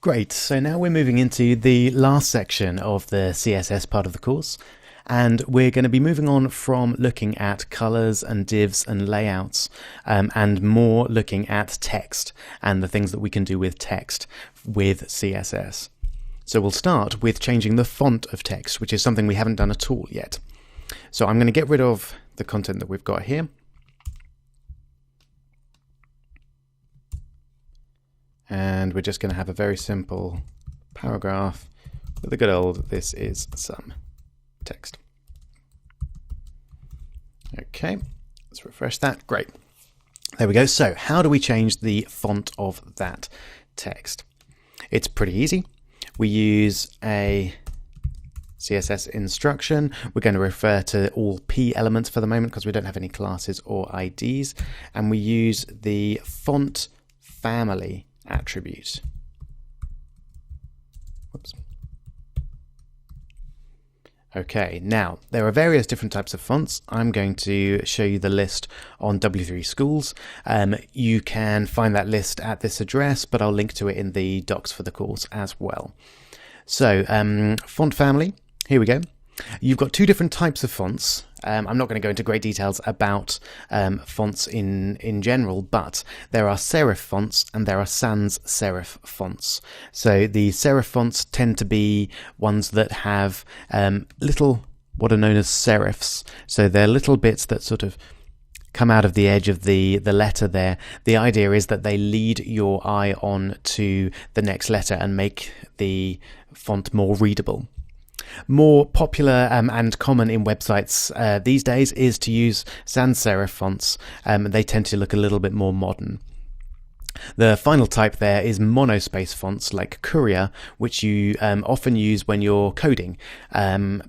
Great, so now we're moving into the last section of the CSS part of the course, and we're going to be moving on from looking at colors and divs and layouts and more looking at text and the things that we can do with text with CSS. So we'll start with changing the font of text, which is something we haven't done at all yet. So I'm going to get rid of the content that we've got here. And we're just going to have a very simple paragraph with a good old "this is some text." Okay, let's refresh that. Great. There we go. So how do we change the font of that text? It's pretty easy. We use a CSS instruction. We're going to refer to all P elements for the moment because we don't have any classes or IDs. And we use the font family attribute. Whoops. Okay, now there are various different types of fonts. I'm going to show you the list on W3 Schools. You can find that list at this address, but I'll link to it in the docs for the course as well. So, font family, here we go. You've got two different types of fonts. I'm not going to go into great details about fonts in general, but there are serif fonts and there are sans serif fonts. So the serif fonts tend to be ones that have little, what are known as serifs. So they're little bits that sort of come out of the edge of the letter there. The idea is that they lead your eye on to the next letter and make the font more readable. More popular and common in websites these days is to use sans serif fonts. They tend to look a little bit more modern. The final type there is monospace fonts like Courier, which you often use when you're coding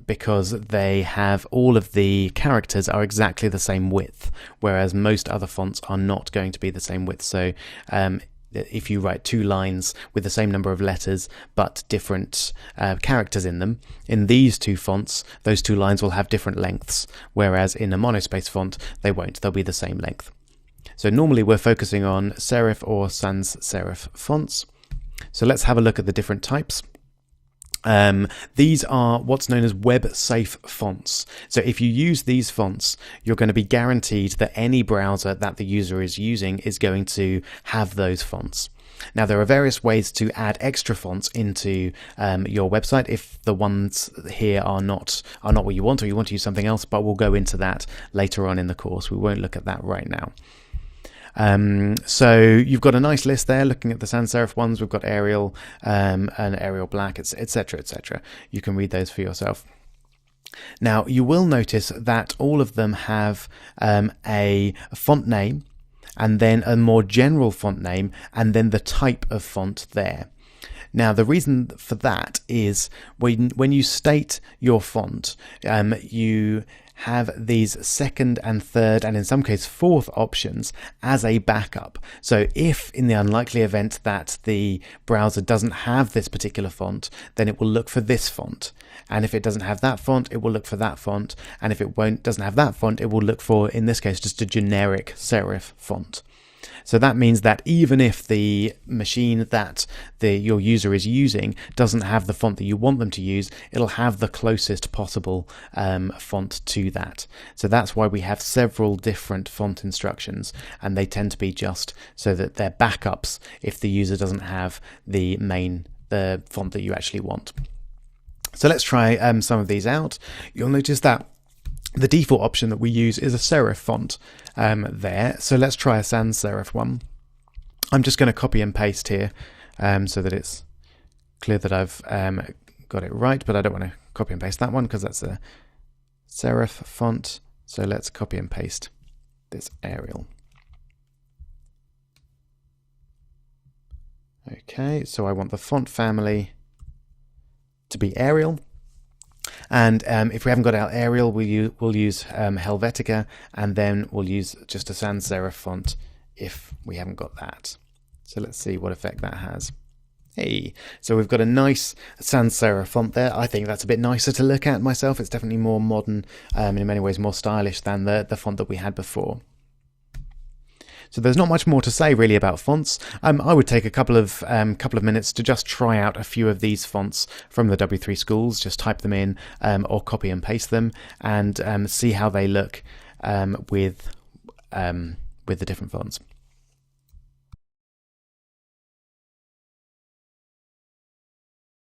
because they have all of the characters are exactly the same width, whereas most other fonts are not going to be the same width. So if you write two lines with the same number of letters but different characters in them, in these two fonts, those two lines will have different lengths, whereas in a monospace font, they won't. They'll be the same length. So normally we're focusing on serif or sans serif fonts. So let's have a look at the different types. These are what's known as web-safe fonts. So if you use these fonts, you're going to be guaranteed that any browser that the user is using is going to have those fonts. Now, there are various ways to add extra fonts into your website if the ones here are not what you want, or you want to use something else, but we'll go into that later on in the course. We won't look at that right now. So you've got a nice list there looking at the sans serif ones. We've got Arial and Arial Black, etc., etc. You can read those for yourself. Now, you will notice that all of them have a font name and then a more general font name and then the type of font there. Now, the reason for that is when you state your font, you have these second and third and in some case fourth options as a backup. So if in the unlikely event that the browser doesn't have this particular font, then it will look for this font. And if it doesn't have that font, it will look for that font. And if it doesn't have that font, it will look for, in this case, just a generic serif font. So that means that even if the machine that your user is using doesn't have the font that you want them to use, it'll have the closest possible font to that. So that's why we have several different font instructions, and they tend to be just so that they're backups if the user doesn't have the font that you actually want. So let's try some of these out. You'll notice that the default option that we use is a serif font there. So let's try a sans serif one. I'm just going to copy and paste here so that it's clear that I've got it right, but I don't want to copy and paste that one because that's a serif font. So let's copy and paste this Arial. Okay, so I want the font family to be Arial. And if we haven't got our Arial, we'll use Helvetica, and then we'll use just a sans serif font if we haven't got that. So let's see what effect that has. Hey, so we've got a nice sans serif font there. I think that's a bit nicer to look at myself. It's definitely more modern, in many ways more stylish than the font that we had before. So there's not much more to say really about fonts. I would take a couple of minutes to just try out a few of these fonts from the W3 Schools, just type them in or copy and paste them, and see how they look with the different fonts.